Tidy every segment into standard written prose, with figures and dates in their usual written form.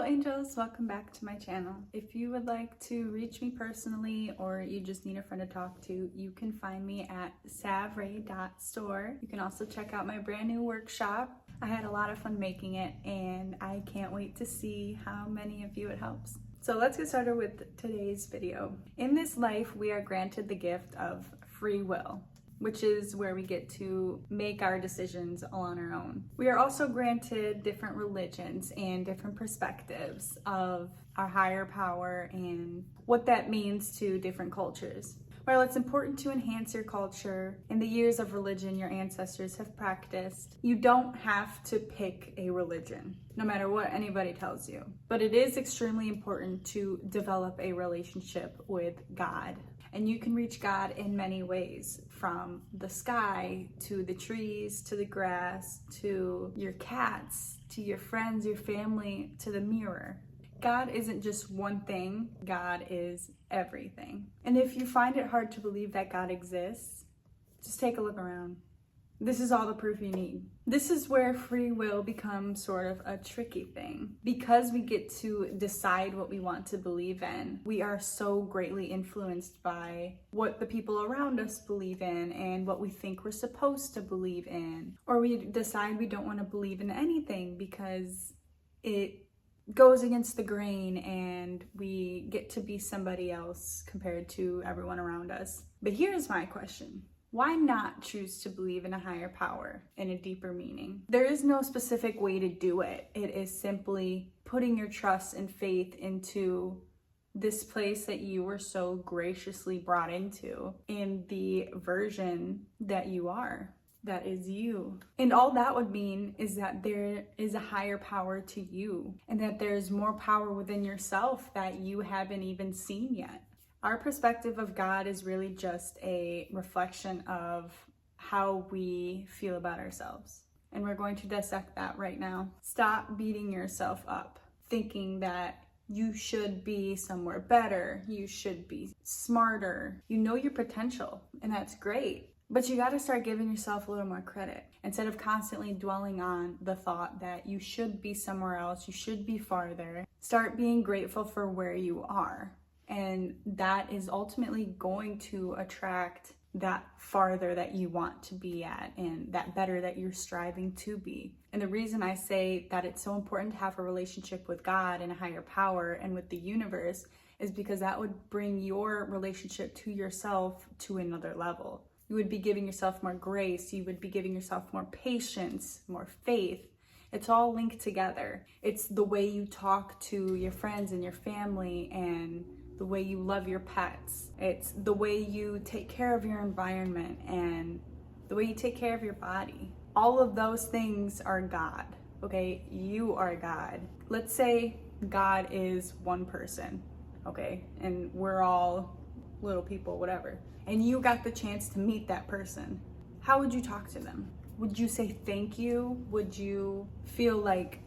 angels, welcome back to my channel. If you would like to reach me personally or you just need a friend to talk to, you can find me at savray.store. You can also check out my brand new workshop. I had a lot of fun making it and I can't wait to see how many of you it helps. So let's get started with today's video. In this life, we are granted the gift of free will, which is where we get to make our decisions all on our own. We are also granted different religions and different perspectives of our higher power and what that means to different cultures. While it's important to enhance your culture in the years of religion your ancestors have practiced, you don't have to pick a religion, no matter what anybody tells you. But it is extremely important to develop a relationship with God. And you can reach God in many ways, from the sky, to the trees, to the grass, to your cats, to your friends, your family, to the mirror. God isn't just one thing, God is everything. And if you find it hard to believe that God exists, just take a look around. This is all the proof you need. This is where free will becomes sort of a tricky thing. Because we get to decide what we want to believe in, we are so greatly influenced by what the people around us believe in and what we think we're supposed to believe in. Or we decide we don't want to believe in anything because it goes against the grain and we get to be somebody else compared to everyone around us. But here's my question. Why not choose to believe in a higher power and a deeper meaning? There is no specific way to do it. It is simply putting your trust and faith into this place that you were so graciously brought into in the version that you are. That is you. And all that would mean is that there is a higher power to you and that there's more power within yourself that you haven't even seen yet. Our perspective of God is really just a reflection of how we feel about ourselves. And we're going to dissect that right now. Stop beating yourself up, thinking that you should be somewhere better, you should be smarter. You know your potential, and that's great. But you gotta start giving yourself a little more credit. Instead of constantly dwelling on the thought that you should be somewhere else, you should be farther, start being grateful for where you are. And that is ultimately going to attract that farther that you want to be at and that better that you're striving to be. And the reason I say that it's so important to have a relationship with God and a higher power and with the universe is because that would bring your relationship to yourself to another level. You would be giving yourself more grace, you would be giving yourself more patience, more faith. It's all linked together. It's the way you talk to your friends and your family and the way you love your pets. It's the way you take care of your environment and the way you take care of your body. All of those things are God, okay? You are God. Let's say God is one person, okay? And we're all little people, whatever. And you got the chance to meet that person. How would you talk to them? Would you say thank you? Would you feel like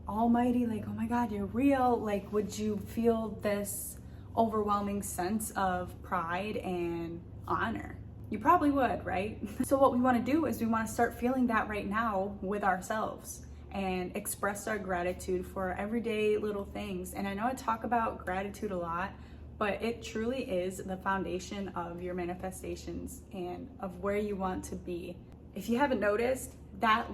almighty, like, oh my God, you're real? Like, would you feel this overwhelming sense of pride and honor? You probably would, right? So what we want to do is we want to start feeling that right now with ourselves and express our gratitude for everyday little things. And I know I talk about gratitude a lot, but it truly is the foundation of your manifestations and of where you want to be. If you haven't noticed, that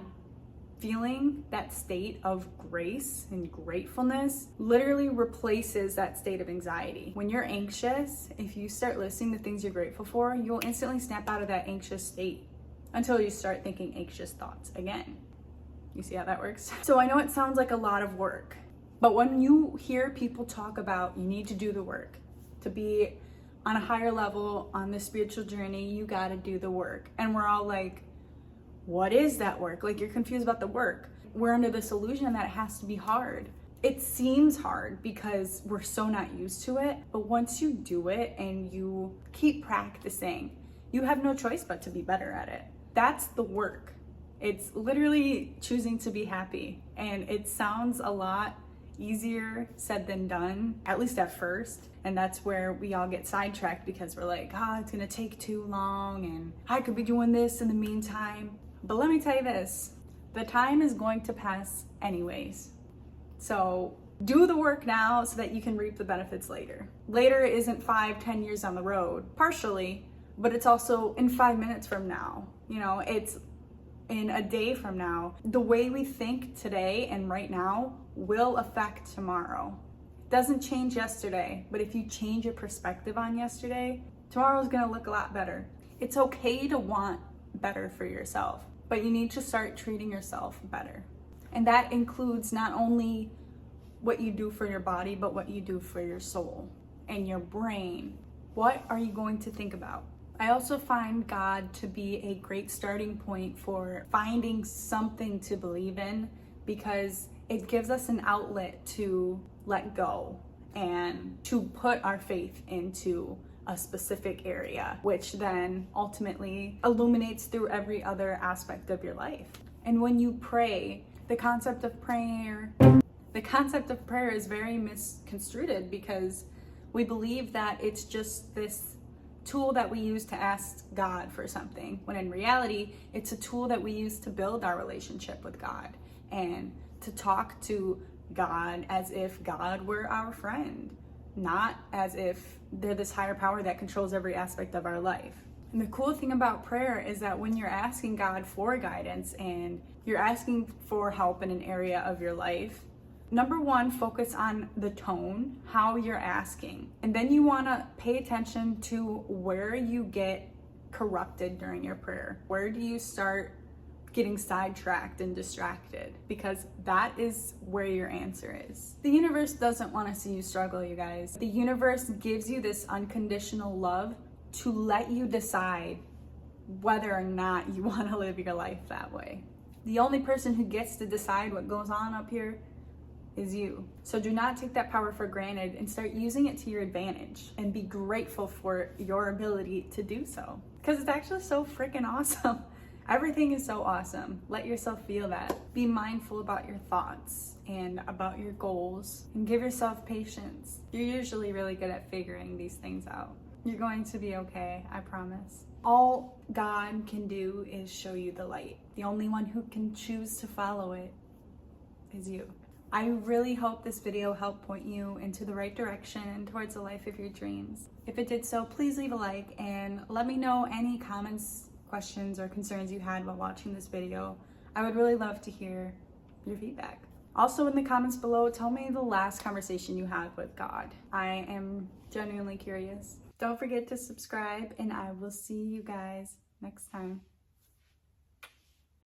feeling, that state of grace and gratefulness literally replaces that state of anxiety. When you're anxious, if you start listing the things you're grateful for, you'll instantly snap out of that anxious state until you start thinking anxious thoughts again. You see how that works? So I know it sounds like a lot of work, but when you hear people talk about you need to do the work, to be on a higher level on this spiritual journey, you gotta do the work. And we're all like, what is that work? Like, you're confused about the work. We're under this illusion that it has to be hard. It seems hard because we're so not used to it, but once you do it and you keep practicing, you have no choice but to be better at it. That's the work. It's literally choosing to be happy. And it sounds a lot easier said than done, at least at first. And that's where we all get sidetracked because we're like, it's gonna take too long and I could be doing this in the meantime. But let me tell you this, the time is going to pass anyways. So Do the work now so that you can reap the benefits later. Later isn't 5-10 years down the road, partially, but it's also in 5 minutes from now. You know, it's in a day from now. The way we think today and right now will affect tomorrow. It doesn't change yesterday, but if you change your perspective on yesterday, tomorrow's gonna look a lot better. It's okay to want better for yourself, but you need to start treating yourself better. And that includes not only what you do for your body, but what you do for your soul and your brain. What are you going to think about? I also find God to be a great starting point for finding something to believe in, because it gives us an outlet to let go and to put our faith into a specific area, which then ultimately illuminates through every other aspect of your life. And when you pray, the concept of prayer is very misconstrued, because we believe that it's just this tool that we use to ask God for something, when in reality, it's a tool that we use to build our relationship with God and to talk to God as if God were our friend, not as if they're this higher power that controls every aspect of our life. And the cool thing about prayer is that when you're asking God for guidance and you're asking for help in an area of your life, number one, focus on the tone, how you're asking. And then you want to pay attention to where you get corrupted during your prayer. Where do you start getting sidetracked and distracted? Because that is where your answer is. The universe doesn't want to see you struggle, you guys. The universe gives you this unconditional love to let you decide whether or not you want to live your life that way. The only person who gets to decide what goes on up here is you. So do not take that power for granted and start using it to your advantage, and be grateful for your ability to do so, because it's actually so freaking awesome. Everything is so awesome. Let yourself feel that. Be mindful about your thoughts and about your goals, and give yourself patience. You're usually really good at figuring these things out. You're going to be okay, I promise. All God can do is show you the light. The only one who can choose to follow it is you. I really hope this video helped point you into the right direction and towards the life of your dreams. If it did so, please leave a like and let me know any comments, questions, or concerns you had while watching this video. I would really love to hear your feedback. Also, in the comments below, tell me the last conversation you had with God. I am genuinely curious. Don't forget to subscribe, and I will see you guys next time.